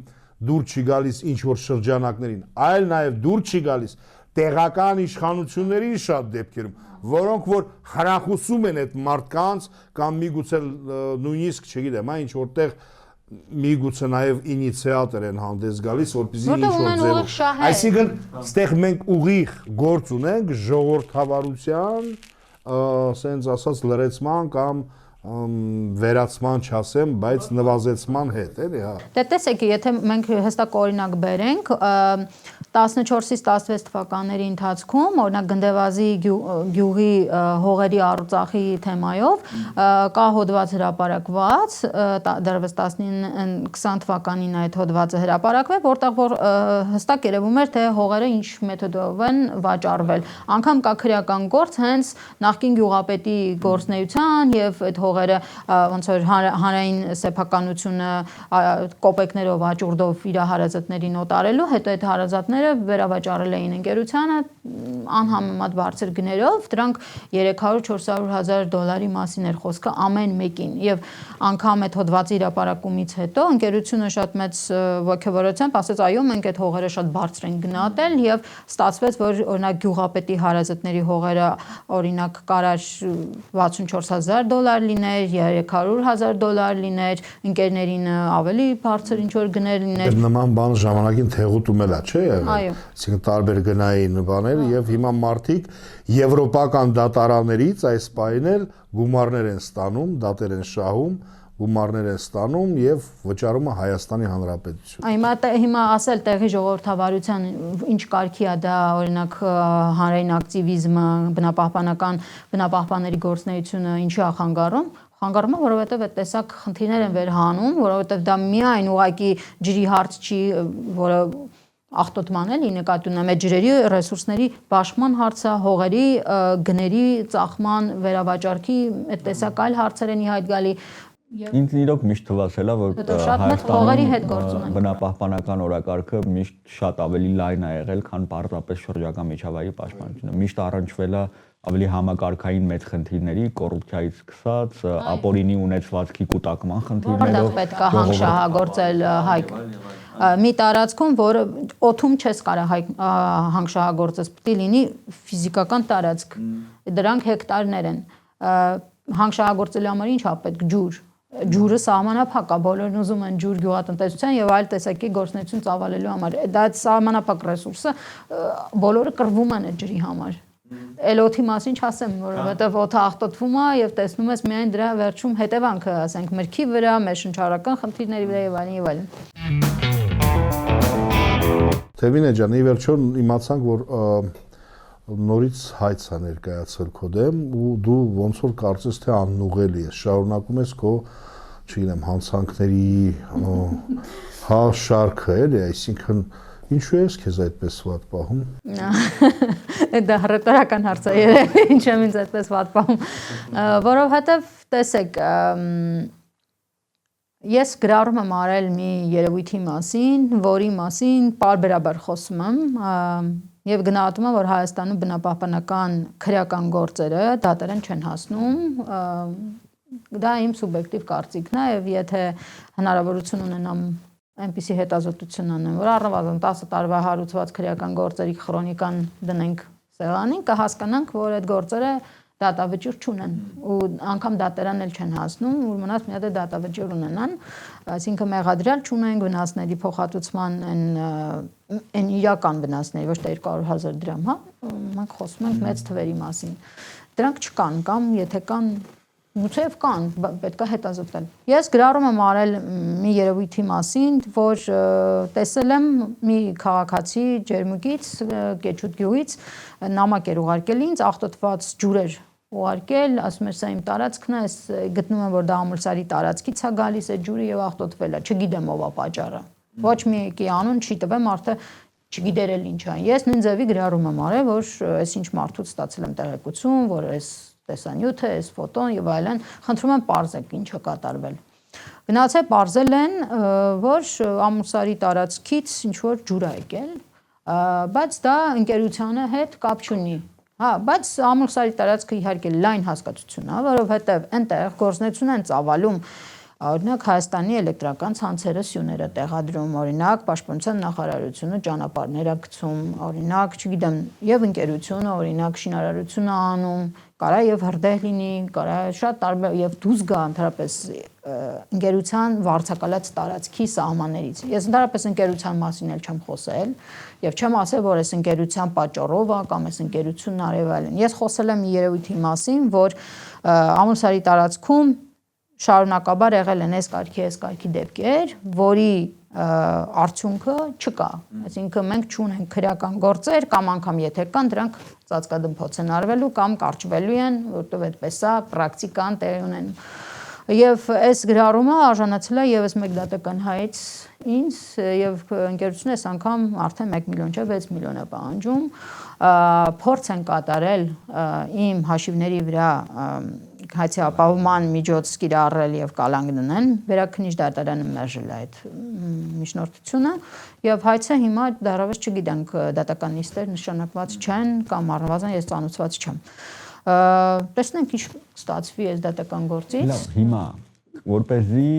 դուր չի գալիս ինչ որ շրջանակներին այլ նաեւ դուր չի գալիս տեղական իշխանությունների շատ դեպքերում, որոնք որ խրախուսում են այդ մարդկանց կամ միգուցե նույնիսկ, չգիտեմ, ինչ որտեղ միգուցե նաև ինիցիատոր են հանդես գալիս, որպեսզի ինչ որ ձևով։ Այսինքն, ստեղ մենք ուղիղ գործ ունենք ժողովրդավարության, ասենց ասած լրացման կամ վերացման չասեմ, բայց նվազեցման հետ, էլի, հա։ Դե տեսեք, եթե մենք հստակ օրինակ բերենք, 14-ից 16 թվականների ընթացքում, օրինակ Գնդեվազի գյուղի հողերի առուծախի թեմայով կա հոդված հրապարակված, դեռևս 19-20 թվականին այդ հոդվածը հրապարակվել, որտեղ որ հստակ երևում էր, թե հողերը ինչ մեթոդով են վաճառվել։ Անգամ կա քրեական գործ հենց նախկին գյուղապետի գործնեության եւ այդ հողերը ոնց որ հանրային սեփականությունը կոպեկներով աճուրդով իր հարազատներին օտարելու, հետո այդ հարազատները վերավաճառել էին ընկերությանը անհամեմատ բարձր գներով, դրանք 300-400 հազար դոլարի մասին էր խոսքը ամեն մեկին եւ անգամ այդ հոդվածի հրապարակումից հետո ընկերությունը շատ մեծ ոգևորությամբ ասաց այո մենք այդ հողերը շատ բարձր են գնահատել եւ ստացվեց որ օրինակ գյուղապետի հարազատների հողերը օրինակ կարար 64000 դոլար լիներ, 300,000 դոլար լիներ, ընկերներին ավելի բարձր ինչ որ գներ լիներ։ Նման բան ժամանակին թեղուտում էլա, չէ՞ եղել։ Այսինքն տարբեր գնային բաներ եւ հիմա մարդիկ եվրոպական դատարաններից այս պահին էլ գումարներ են ստանում, դատեր են շահում, գումարներ են ստանում եւ վճարում է Հայաստանի Հանրապետություն։ Հիմա ասել տեղի ժողովրդավարության ինչ կարգի է դա օրինակ հանրային ակտիվիզմը, բնապահպանների գործունեությունը ինչի է խանգարում։ Խանգարում է, որովհետև այդ տեսակ խնդիրներ են վերհանում, որովհետև դա միայն ուղղակի ջրի հարց չի, որը աղտոտման էլի նկատի ունեմ այդ ջրերի ռեսուրսների բաշխման հարցը, հողերի գների ծախման վերավաճառքի այդ տեսակ այլ հարցեր են ի հայտ գալի։ Ինձ իրոք միշտ թվացել է, որ Հայաստանում բնապահպանական օրակարգը միշտ շատ ավելի լայն է եղել, քան պարզապես շրջակա միջավայրի պաշտպանությունը։ Միշտ առնչվել է ավելի համակարգային մեծ խնդիրների, կոռուպցիայից սկսած, ապօրինի ունեցվածքի կուտակման խնդիրներով։ Որտեղ պետք է հանքշահագործել Հայկ մի տարածքում, որը օդում չես կարող հանքշահագործես, պետք է լինի ֆիզիկական տարածք։ Դրանք հեկտարներ են։ Հանքշահագործելու համար ինչ է պետք ջուր։ Ջուրը սահմանափակ է, բոլորն ուզում են ջուր գյուղատնտեսության եւ այլ տեսակի գործունեություն ծավալելու համար։ Դա սահմանափակ ռեսուրսը, բոլորը կռվում են այդ ջրի համար։ Էլ օդի մասին չասեմ, որովհետեւ օդը աղտոտվում է եւ տեսնում ես միայն դրա վերջում հետևանքը, ասենք մրգի վրա, մեր շնչառական խնդիրների վրա եւ այլն եւ այլն։ Թևինե ջան, ի վերջո իմացանք, որ նորից հայց է ներկայացել քո դեմ ու դու ոնց որ կարծես թե աննուղելի ես, շարունակում ես քո, չգիտեմ, հանցանքների շարքը, էլի, այսինքն ինչու ես քեզ այդպես վատ պահում։ Դա ռետորական հարց է երևի, ինչ եմ ինձ այդպես վատ պահում, որովհետև տեսեք, ես գրառում եմ արել մի երևույթի մասին, որի մասին պարբերաբար խոսում եմ եւ գնահատում եմ, որ Հայաստանում բնապահպանական քրեական գործերը դատարան չեն հասնում, դա իմ սուբյեկտիվ կարծիքն է եւ եթե հնարավորություն ունենամ այնպիսի հետազոտություն անեմ, որ առնվազն 10 տարվա հարուցված քրեական գործերի քրոնիկան դնենք սեղանին, կհասկանանք, որ այդ գործերը դատավճիռ չունեն ու անգամ դատարան էլ չեն հասնում, որ մնաց մի հատ դատավճիռ ունենան, այսինքն մեղադրյալ չունենք վնասների փոխհատուցման այն իրական վնասների, ոչ թե 200,000 դրամ, հա, մենք խոսում ենք մեծ թվերի մասին։ Դրանք չկան կամ եթե կան Մուծեև կան, պետք է հետազոտել։ Ես գրառում եմ արել մի երևույթի մասին, որ տեսել եմ մի քաղաքացի Ջերմուկից, Կեչուտ գյուղից, նամակ էր ուղարկել ինձ, աղտոտված ջուրեր ուղարկել, ասում էր սա իմ տարածքն է, գտնում եմ, որ դա Ամուլսարի տարածքից է գալիս այդ ջուրը եւ աղտոտվել է, չգիտեմ ով է պատճառը։ Ոչ մեկի անուն չի տվել, մարդը չգիտեր էլ ինչ է։ Ես նույն ձևի գրառում եմ արել, որ այս ինչ մարդուց ստացել եմ տեղեկություն, որ այս տեսանյութը, այս ֆոտոն եւ այլն, խնդրում եմ պարզեք ինչ է կատարվել։ Գնացել պարզել են, որ Ամուսարի տարածքից ինչ որ ջուր է եկել, բայց դա ընկերությանը հետ կապ չունի։ Հա, բայց Ամուսարի տարածքը իհարկե լայն հասկացություն է, որովհետեւ այնտեղ գործունեություն են ծավալում Օրինակ Հայաստանի էլեկտրական ցանցերը սյուները տեղադրում, օրինակ Պաշտպանության նախարարությունը ճանապարհներ է գցում, օրինակ, չգիտեմ, եւ ընկերությունը, օրինակ շինարարություն է անում, կարա եւ հրդեհ լինի, կարա շատ տարբեր եւ դուրս գա ընդհանրապես ընկերության վարձակալած տարածքի սահմաններից։ Ես ընդհանրապես ընկերության մասին էլ չեմ խոսել եւ չեմ ասել, որ այս ընկերության պատճառով է կամ այս ընկերությունն արև այլն։ Ես խոսել եմ երևույթի մասին, որ Ամուսարի տարածքում շարունակաբար եղել են այս կարգի դեպքեր, որի արդյունքը չկա։ Այսինքն մենք չունենք քրեական գործեր կամ անգամ եթե կան, դրանք ծածկադմփոց են արվելու կամ կարճվելու են, որտեղ այդպես է պրակտիկան տեղի ունեն։ Եվ այս գրառումը արժանացել է եւս մեկ դատական հայից ինձ եւ ընկերությունը այս անգամ արդեն 1 միլիոն չէ 6 միլիոն է պահանջում։ Փորձ են կատարել իմ հաշիվների վրա հայցի ապահովման միջոց կիրառել եւ կալանք դնեն, վերաքննիչ դատարանը մերժել այդ միջնորդությունը եւ հայցը հիմա դեռևս չգիտենք դատական նիստեր նշանակված չեն կամ առնվազն ես ծանոթված չեմ։ Տեսնենք ինչ ստացվի այս դատական գործից։ Լավ, հիմա որպեսզի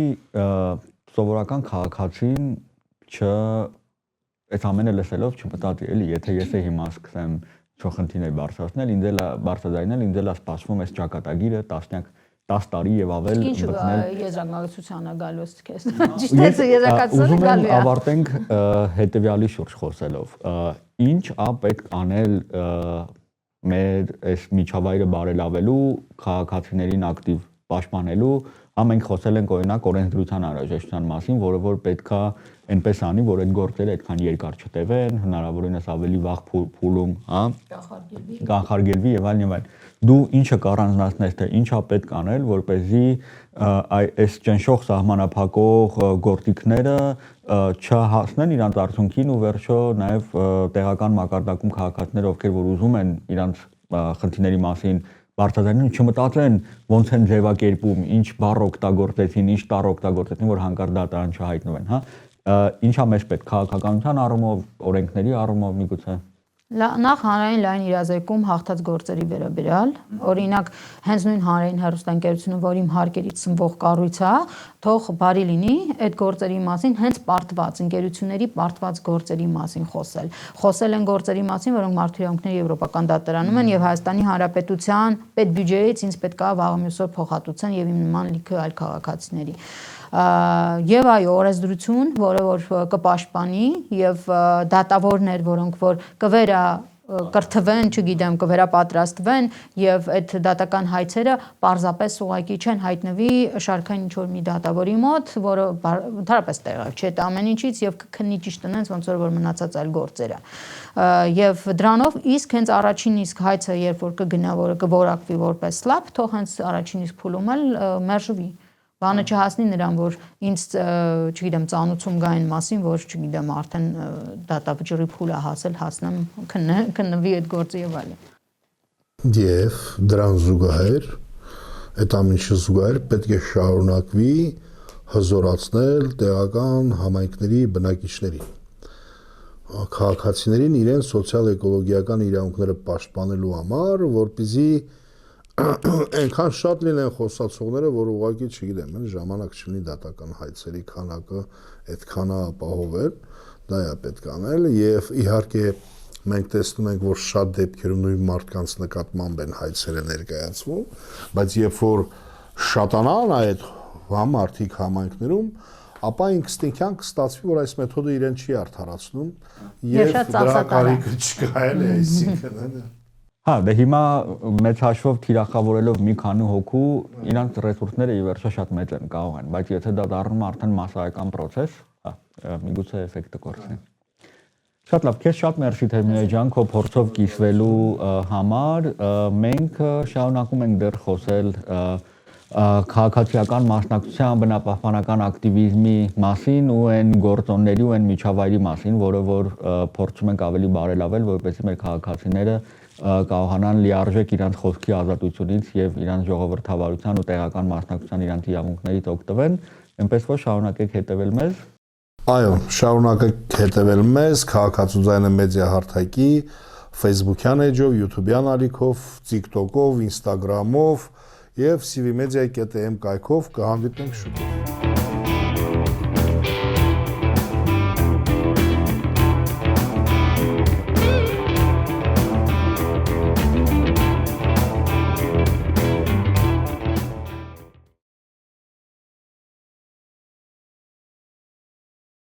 սովորական քաղաքացին այս ամենը լսելով չմտածի, էլի, եթե ես հիմա սկսեմ չոխնդիներ բարձրացնել, ինձ էլ բարձրացնել, ինձ էլ սպասվում է ճակատագիրը 10 տարի եւ ավել մտնել եզրակացությանը գալուց քեզ։ Ճիշտ է, եզրակացությունը գալու է։ Ավարտենք հետեւյալի շուրջ խոսելով։ Ինչ է պետք անել մեր այս միջավայրը բարելավելու, քաղաքացիներին ակտիվ պաշտպանելու, մենք խոսել ենք օրինակ օրենսդրության անհրաժեշտության մասին, որը որ պետքա այնպես անի, որ այդ գործերը այդքան երկար չտևեն, հնարավորինս ավելի վաղ փուլում, հա, կանխարգելվի եւ այլն։ Դու ինչը կառանձնացնես, թե ինչա պետք անել, որպեսզի այս ճնշող սահմանափակող գործիքները չհասնեն իրանց արդյունքին ու վերջո նաև տեղական մակարդակում քաղաքացիները, ովքեր որ ուզում են իրանց խնդիրների մասին բարձրացնել, չմտածեն ոնց են ձևակերպում, ինչ բառ օգտագործեցին, ինչ տառ օգտագործեցին, որ հանկարծ դատարան չհայտնվեն, հա։ Ինչա մեզ պետք քաղաքականության առումով, օրենքների առումով միգուցե Նախ հանրային լայն իրազեկում հաղթած գործերի վերաբերյալ, օրինակ հենց նույն հանրային հեռուստաընկերությունը, որ իմ հարկերից սնվող կառույց է, թող բարի լինի այդ գործերի մասին հենց պարտված ընկերությունների պարտված գործերի մասին խոսել են գործերի մասին, որոնք մարդու իրավունքների եվրոպական դատարանում են եւ Հայաստանի Հանրապետության պետբյուջեից ինձ պետքա վաղը մյուս օր փոխհատուցեն եւ իմ նման լիքը այլ քաղաքացիների Եվ այո, օրենսդրություն, որը որ կպաշտպանի եւ դատավորներ, որոնք որ կրթվեն, չգիտեմ, կվերապատրաստվեն եւ այդ դատական հայցերը պարզապես ուղղակի չեն հայտնվի շարքային ինչ-որ մի դատավորի մոտ, որը ընդհանրապես տեղակ չէ ամեն ինչից եւ կքննի ճիշտ տնենց ոնց որ մնացած այլ գործերը եւ դրանով իսկ հենց առաջին իսկ հայցը երբ որ կգնա, որը կորակվի որպես սլաբ, թող հենց առաջին իսկ փուլում էլ մերժվի Բանը չհասնի նրան, որ ինձ, չգիտեմ, ծանուցում գա այն մասին, որ, չգիտեմ, արդեն դատավճռի փուլ է հասել, հասնեմ, քննվի այդ գործը եւ այլն։ Եվ դրան զուգահեռ, այդ ամենը զուգահեռ պետք է շարունակվի հզորացնել տեղական համայնքների բնակիչներին։ Քաղաքացիներին իրենց սոցիալ-էկոլոգիական իրավունքները պաշտպանելու համար, որպեսզի այնքան շատ լինեն խոսացողները, որ ուղղակի չգիտեմ, ժամանակ չունի դատական հայցերի քանակը այդքան ապահովել, դա է պետք անել եւ իհարկե մենք տեսնում ենք, որ շատ դեպքերում նույն մարդկանց նկատմամբ են հայցերը ներկայացվում, բայց երբ որ շատանան այդ մարդիկ համայնքներում, ապա ինստինկտիվ կստացվի, որ այս մեթոդը իրեն չի արդարացնում եւ դրա կարիքը չկա էլ, այսինքն Հա, դե հիմա մեծ հաշվով թիրախավորելով մի քանի հոգու, իրանց ռեսուրսները ի վերջո շատ մեծ են կարող են, բայց եթե դա դառնում արդեն մասսայական process, հա, միգուցե էֆեկտը կորցնի։ Շատ լավ, քեզ շատ մերսի Թերմինե ջան, քո փորձով կիսվելու համար, մենք շարունակում ենք դեռ խոսել քաղաքացիական մասնակցության, բնապահպանական ակտիվիզմի մասին ու այն գործոնների ու այն միջավայրի մասին, որը որ փորձում ենք ավելի բարելավել, որպեսզի մեր քաղաքացիները կարողանան լիարժեք իրանց խոսքի ազատությունից եւ իրանց ժողովրդավարության ու տեղական մասնակցության իրանց իրավունքներից օգտվեն, այնպես որ շարունակեք հետևել մեզ։ Այո, շարունակեք հետևել մեզ Քաղաքացու մեդիա հարթակի Facebook-յան էջով, YouTube-յան ալիքով, TikTok-ով, Instagram-ով եւ cvmedia.am կայքով կհանդիպենք շուտով։